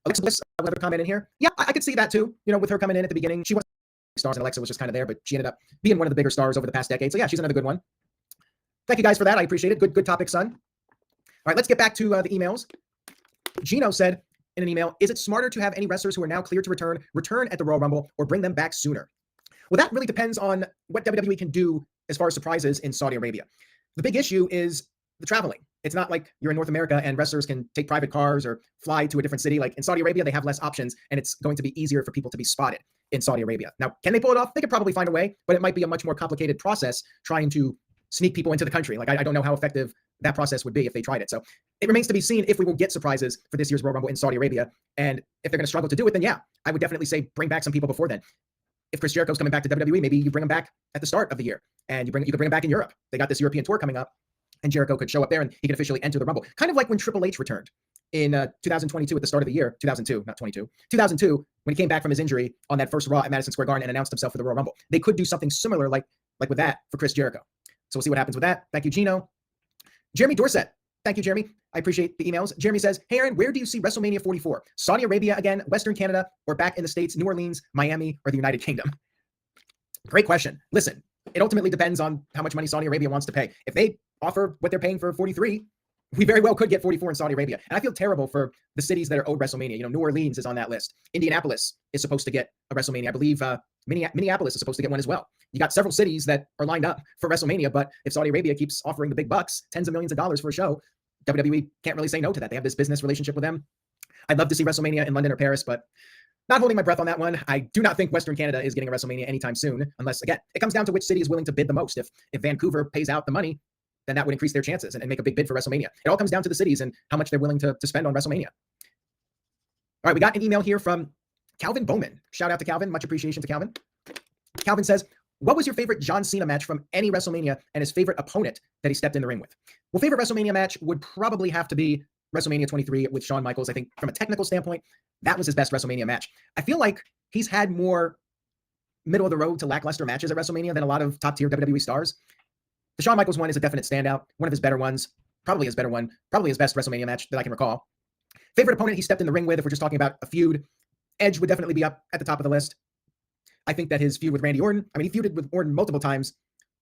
Alexa Bliss, with her comment in here. Yeah, I could see that too. With her coming in at the beginning, she was stars and Alexa was just kind of there, but she ended up being one of the bigger stars over the past decade. So yeah, she's another good one. Thank you guys for that. I appreciate it. Good topic, son. All right, let's get back to the emails. Gino said in an email, is it smarter to have any wrestlers who are now cleared to return at the Royal Rumble or bring them back sooner? Well, that really depends on what WWE can do as far as surprises in Saudi Arabia. The big issue is the traveling. It's not like you're in North America and wrestlers can take private cars or fly to a different city. Like in Saudi Arabia, they have less options and it's going to be easier for people to be spotted in Saudi Arabia. Now, can they pull it off? They could probably find a way, but it might be a much more complicated process trying to sneak people into the country. Like I don't know how effective that process would be if they tried it. So it remains to be seen if we will get surprises for this year's Royal Rumble in Saudi Arabia. And if they're going to struggle to do it, then yeah, I would definitely say bring back some people before then. If Chris Jericho's coming back to WWE, maybe you bring him back at the start of the year and you could bring him back in Europe. They got this European tour coming up and Jericho could show up there and he could officially enter the Rumble. Kind of like when Triple H returned in 2022 at the start of the year, 2002, not 22, 2002, when he came back from his injury on that first Raw at Madison Square Garden and announced himself for the Royal Rumble. They could do something similar like with that for Chris Jericho. So we'll see what happens with that. Thank you, Gino. Jeremy Dorset. Thank you, Jeremy. I appreciate the emails. Jeremy says, hey, Aaron, where do you see WrestleMania 44? Saudi Arabia again, Western Canada, or back in the States, New Orleans, Miami, or the United Kingdom? Great question. Listen, it ultimately depends on how much money Saudi Arabia wants to pay. If they offer what they're paying for 43, we very well could get 44 in Saudi Arabia. And I feel terrible for the cities that are owed WrestleMania. New Orleans is on that list. Indianapolis is supposed to get a WrestleMania. I believe Minneapolis is supposed to get one as well. You got several cities that are lined up for WrestleMania, but if Saudi Arabia keeps offering the big bucks, tens of millions of dollars for a show, WWE can't really say no to that. They have this business relationship with them. I'd love to see WrestleMania in London or Paris, but not holding my breath on that one. I do not think Western Canada is getting a WrestleMania anytime soon, unless, again, it comes down to which city is willing to bid the most. If Vancouver pays out the money, then that would increase their chances and make a big bid for WrestleMania. It all comes down to the cities and how much they're willing to spend on WrestleMania. All right, we got an email here from Calvin Bowman. Shout out to Calvin. Much appreciation to Calvin. Calvin says, what was your favorite John Cena match from any WrestleMania and his favorite opponent that he stepped in the ring with? Well, favorite WrestleMania match would probably have to be WrestleMania 23 with Shawn Michaels. I think from a technical standpoint, that was his best WrestleMania match. I feel like he's had more middle of the road to lackluster matches at WrestleMania than a lot of top tier WWE stars. The Shawn Michaels one is a definite standout, one of his better ones, probably his better one, probably his best WrestleMania match that I can recall. Favorite opponent he stepped in the ring with, if we're just talking about a feud, Edge would definitely be up at the top of the list. I think that his feud with Randy Orton, he feuded with Orton multiple times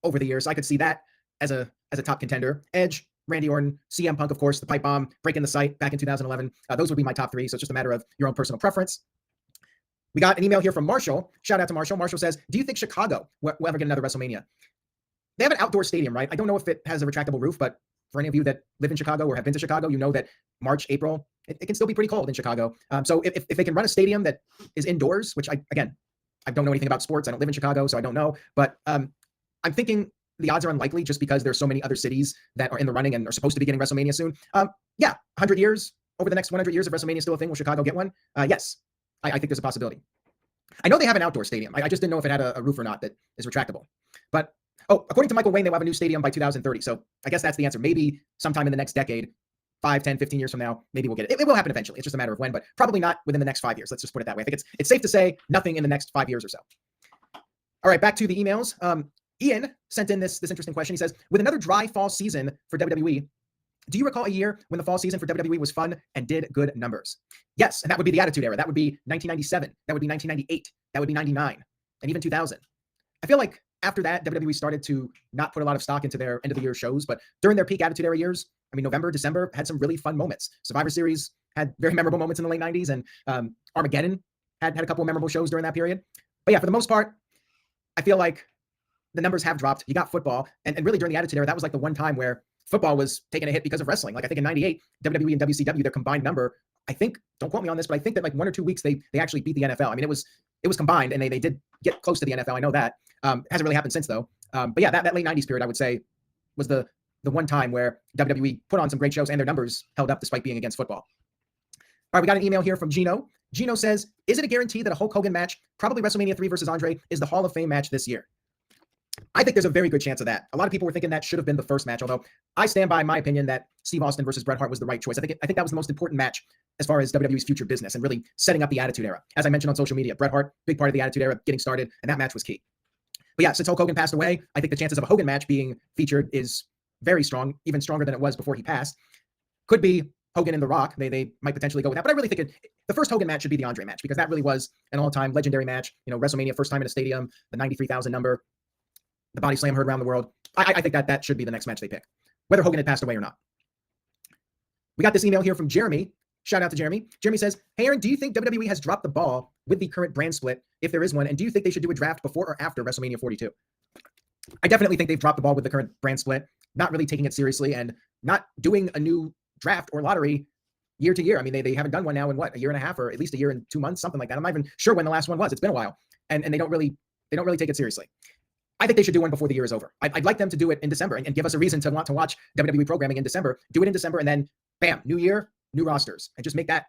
over the years. So I could see that as a top contender. Edge, Randy Orton, CM Punk, of course, the pipe bomb, breaking the site back in 2011. Those would be my top three. So it's just a matter of your own personal preference. We got an email here from Marshall. Shout out to Marshall. Marshall says, do you think Chicago will ever get another WrestleMania? They have an outdoor stadium, right? I don't know if it has a retractable roof, but for any of you that live in Chicago or have been to Chicago, you know that March, April, it can still be pretty cold in Chicago. So if they can run a stadium that is indoors, which I don't know anything about sports. I don't live in Chicago, so I don't know. But I'm thinking the odds are unlikely just because there's so many other cities that are in the running and are supposed to be getting WrestleMania soon. 100 years, over the next 100 years, if WrestleMania is still a thing, will Chicago get one? Yes, I think there's a possibility. I know they have an outdoor stadium. I just didn't know if it had a roof or not that is retractable. But, according to Michael Wayne, they will have a new stadium by 2030. So I guess that's the answer. Maybe sometime in the next decade, 5, 10, 15 years from now, maybe we'll get it. It will happen eventually. It's just a matter of when, but probably not within the next 5 years. Let's just put it that way. I think it's safe to say nothing in the next 5 years or so. All right, back to the emails. Ian sent in this interesting question. He says, with another dry fall season for WWE, do you recall a year when the fall season for WWE was fun and did good numbers? Yes, and that would be the Attitude Era. That would be 1997. That would be 1998. That would be 99, and even 2000. I feel like after that, WWE started to not put a lot of stock into their end of the year shows, but during their peak Attitude Era years, November, December had some really fun moments. Survivor Series had very memorable moments in the late 90s, and Armageddon had a couple of memorable shows during that period. But yeah, for the most part, I feel like the numbers have dropped. You got football, and really during the Attitude Era, that was like the one time where football was taking a hit because of wrestling. Like I think in 98, WWE and WCW, their combined number, I think, don't quote me on this, but I think that like 1 or 2 weeks they actually beat the NFL. It was combined and they did get close to the NFL. I know that. Hasn't really happened since though. But yeah, that late 90s period, I would say, was the one time where WWE put on some great shows and their numbers held up despite being against football. All right, we got an email here from Gino. Gino says, is it a guarantee that a Hulk Hogan match, probably WrestleMania 3 versus Andre, is the Hall of Fame match this year? I think there's a very good chance of that. A lot of people were thinking that should have been the first match, although I stand by my opinion that Steve Austin versus Bret Hart was the right choice. I think that was the most important match as far as WWE's future business and really setting up the Attitude Era. As I mentioned on social media, Bret Hart, big part of the Attitude Era getting started, and that match was key. But yeah, since Hulk Hogan passed away, I think the chances of a Hogan match being featured is very strong, even stronger than it was before he passed. Could be Hogan and The Rock, they might potentially go with that. But I really think the first Hogan match should be the Andre match, because that really was an all-time legendary match. WrestleMania, first time in a stadium, the 93,000 number, the body slam heard around the world. I think that should be the next match they pick, whether Hogan had passed away or not. We got this email here from Jeremy. Shout out to Jeremy. Jeremy says, hey, Aaron, do you think WWE has dropped the ball with the current brand split, if there is one? And do you think they should do a draft before or after WrestleMania 42? I definitely think they've dropped the ball with the current brand split, not really taking it seriously and not doing a new draft or lottery year to year. I mean, they haven't done one now in a year and a half, or at least a year and 2 months, something like that. I'm not even sure when the last one was. It's been a while. And they don't really take it seriously. I think they should do one before the year is over. I'd like them to do it in December and give us a reason to want to watch WWE programming in December. Do it in December, and then bam, new year, new rosters, and just make that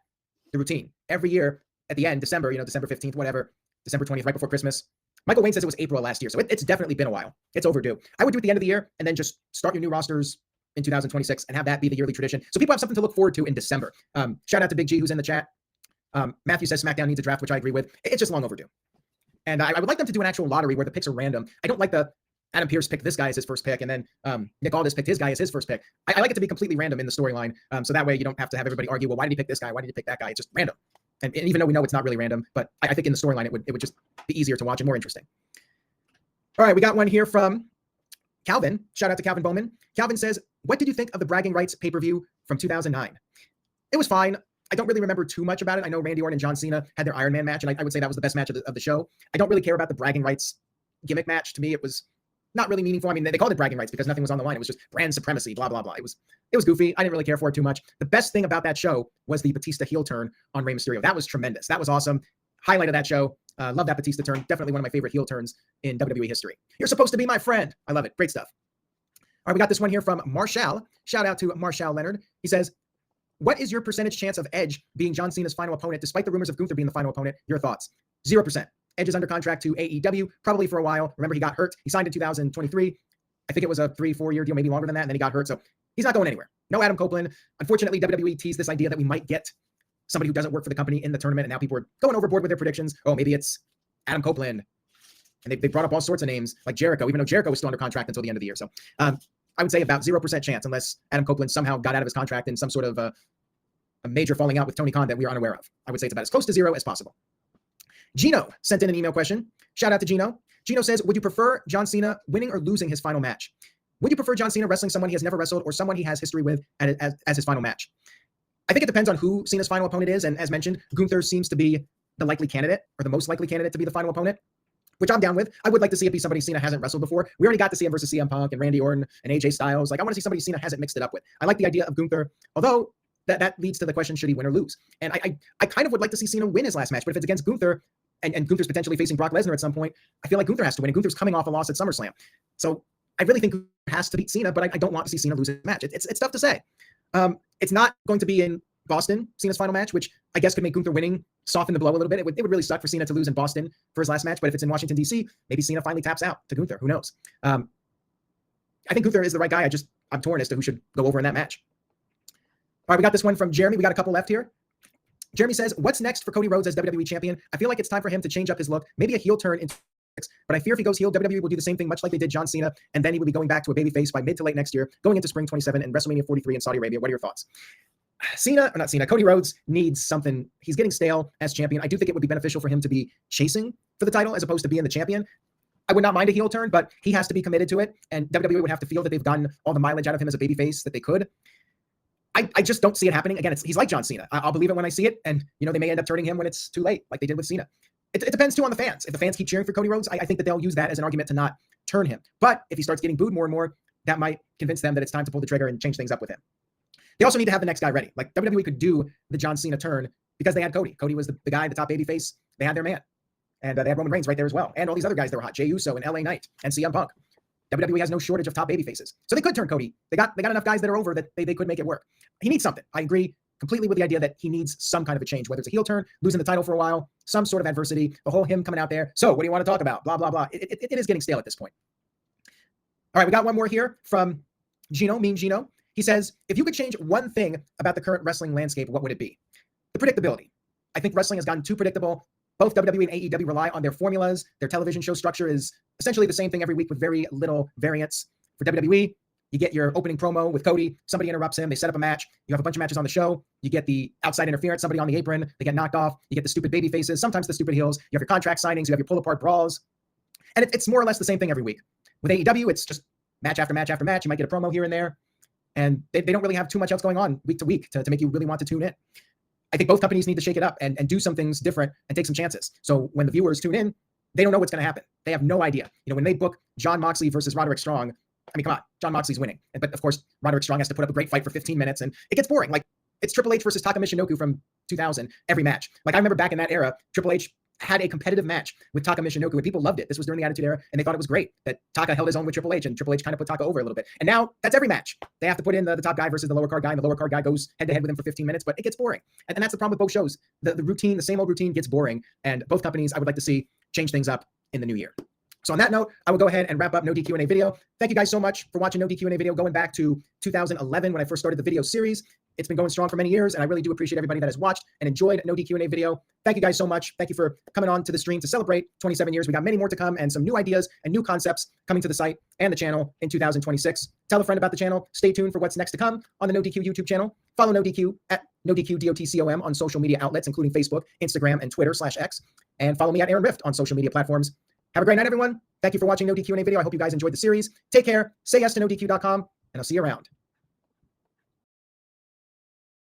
the routine. Every year at the end, December, December 15th, whatever, December 20th, right before Christmas. Michael Wayne says it was April last year, so it's definitely been a while. It's overdue. I would do it at the end of the year and then just start your new rosters in 2026 and have that be the yearly tradition, so people have something to look forward to in December. Shout out to Big G, who's in the chat. Matthew says SmackDown needs a draft, which I agree with. It's just long overdue. And I would like them to do an actual lottery where the picks are random. I don't like the Adam Pearce picked this guy as his first pick, and then Nick Aldis picked his guy as his first pick. I like it to be completely random in the storyline, so that way you don't have to have everybody argue, well, why did he pick this guy? Why did he pick that guy? It's just random. And even though we know it's not really random, but I think in the storyline it would just be easier to watch and more interesting. All right, we got one here from Calvin. Shout out to Calvin Bowman. Calvin says, what did you think of the Bragging Rights pay-per-view from 2009? It was fine. I don't really remember too much about it. I know Randy Orton and John Cena had their Iron Man match, and I would say that was the best match of the show. I don't really care about the Bragging Rights gimmick match. To me, it was not really meaningful. I mean, they called it Bragging Rights because nothing was on the line. It was just brand supremacy, blah, blah, blah. It was goofy. I didn't really care for it too much. The best thing about that show was the Batista heel turn on Rey Mysterio. That was tremendous. That was awesome. Highlight of that show. Love that Batista turn. Definitely one of my favorite heel turns in WWE history. You're supposed to be my friend. I love it. Great stuff. All right, we got this one here from Marshall. Shout out to Marshall Leonard. He says, what is your percentage chance of Edge being John Cena's final opponent, despite the rumors of Gunther being the final opponent? Your thoughts? 0%. Edge is under contract to AEW, probably for a while. Remember, he got hurt. He signed in 2023. I think it was a 3-4 year deal, maybe longer than that, and then he got hurt. So he's not going anywhere. No Adam Copeland. Unfortunately, WWE teased this idea that we might get somebody who doesn't work for the company in the tournament, and now people are going overboard with their predictions. Oh, maybe it's Adam Copeland. And they brought up all sorts of names, like Jericho, even though Jericho was still under contract until the end of the year. So I would say about 0% chance, unless Adam Copeland somehow got out of his contract in some sort of a major falling out with Tony Khan that we are unaware of. I would say it's about as close to 0 as possible. Gino sent in an email question. Shout out to Gino. Gino says, would you prefer John Cena winning or losing his final match? Would you prefer John Cena wrestling someone he has never wrestled or someone he has history with as his final match? I think it depends on who Cena's final opponent is. And as mentioned, Gunther seems to be the likely candidate, or the most likely candidate to be the final opponent, which I'm down with. I would like to see it be somebody Cena hasn't wrestled before. We already got to see him versus CM Punk and Randy Orton and AJ Styles. Like, I want to see somebody Cena hasn't mixed it up with. I like the idea of Gunther, although that leads to the question, should he win or lose? And I kind of would like to see Cena win his last match, but if it's against Gunther, and Gunther's potentially facing Brock Lesnar at some point, I feel like Gunther has to win, and Gunther's coming off a loss at SummerSlam. So I really think Gunther has to beat Cena, but I don't want to see Cena lose a match. It's tough to say. It's not going to be in Boston, Cena's final match, which I guess could make Gunther winning soften the blow a little bit. It would really suck for Cena to lose in Boston for his last match, but if it's in Washington, D.C., maybe Cena finally taps out to Gunther. Who knows? I think Gunther is the right guy. I'm torn as to who should go over in that match. All right, we got this one from Jeremy. We got a couple left here. Jeremy says, what's next for Cody Rhodes as WWE champion? I feel like it's time for him to change up his look, maybe a heel turn in, but I fear if he goes heel, WWE will do the same thing, much like they did John Cena, and then he will be going back to a babyface by mid to late next year, going into spring 27 and WrestleMania 43 in Saudi Arabia. What are your thoughts? Cody Rhodes needs something. He's getting stale as champion. I do think it would be beneficial for him to be chasing for the title as opposed to being the champion. I would not mind a heel turn, but he has to be committed to it, and WWE would have to feel that they've gotten all the mileage out of him as a babyface that they could. I just don't see it happening. Again, he's like John Cena. I'll believe it when I see it, and they may end up turning him when it's too late, like they did with Cena. It depends too on the fans. If the fans keep cheering for Cody Rhodes, I think that they'll use that as an argument to not turn him. But if he starts getting booed more and more, that might convince them that it's time to pull the trigger and change things up with him. They also need to have the next guy ready. Like WWE could do the John Cena turn because they had Cody. Cody was the guy, the top babyface. They had their man, and they had Roman Reigns right there as well, and all these other guys that were hot: Jey Uso and LA Knight and CM Punk. WWE has no shortage of top babyfaces, so they could turn Cody. They got enough guys that are over that they could make it work. He needs something. I agree completely with the idea that he needs some kind of a change, whether it's a heel turn, losing the title for a while, some sort of adversity, the whole him coming out there. So what do you want to talk about? Blah, blah, blah. It is getting stale at this point. All right, we got one more here from Gino, Mean Gino. He says, if you could change one thing about the current wrestling landscape, what would it be? The predictability. I think wrestling has gotten too predictable. Both WWE and AEW rely on their formulas. Their television show structure is essentially the same thing every week with very little variance. For WWE, You get your opening promo with Cody. Somebody interrupts him. They set up a match. You have a bunch of matches on the show. You get the outside interference, somebody on the apron. They get knocked off. You get the stupid baby faces, sometimes the stupid heels. You have your contract signings. You have your pull apart brawls. And it's more or less the same thing every week. With AEW, it's just match after match after match. You might get a promo here and there. And they don't really have too much else going on week to week to make you really want to tune in. I think both companies need to shake it up and do some things different and take some chances. So when the viewers tune in, they don't know what's going to happen. They have no idea. When they book Jon Moxley versus Roderick Strong, I mean, come on, Jon Moxley's winning. But of course, Roderick Strong has to put up a great fight for 15 minutes and it gets boring. Like it's Triple H versus Taka Michinoku from 2000 every match. Like I remember back in that era, Triple H had a competitive match with Taka Michinoku and people loved it. This was during the Attitude Era and they thought it was great that Taka held his own with Triple H and Triple H kind of put Taka over a little bit. And now that's every match. They have to put in the top guy versus the lower card guy and the lower card guy goes head to head with him for 15 minutes, but it gets boring. And that's the problem with both shows. The routine, the same old routine gets boring and both companies I would like to see change things up in the new year. So on that note, I will go ahead and wrap up No DQ&A video. Thank you guys so much for watching No DQ&A video going back to 2011 when I first started the video series. It's been going strong for many years, and I really do appreciate everybody that has watched and enjoyed No DQ&A video. Thank you guys so much. Thank you for coming on to the stream to celebrate 27 years. We got many more to come and some new ideas and new concepts coming to the site and the channel in 2026. Tell a friend about the channel. Stay tuned for what's next to come on the No DQ YouTube channel. Follow No DQ at No DQ DOTCOM on social media outlets, including Facebook, Instagram, and Twitter/X. And follow me at Aaron Rift on social media platforms. Have a great night, everyone. Thank you for watching No DQ&A video. I hope you guys enjoyed the series. Take care. Say yes to NoDQ.com, and I'll see you around.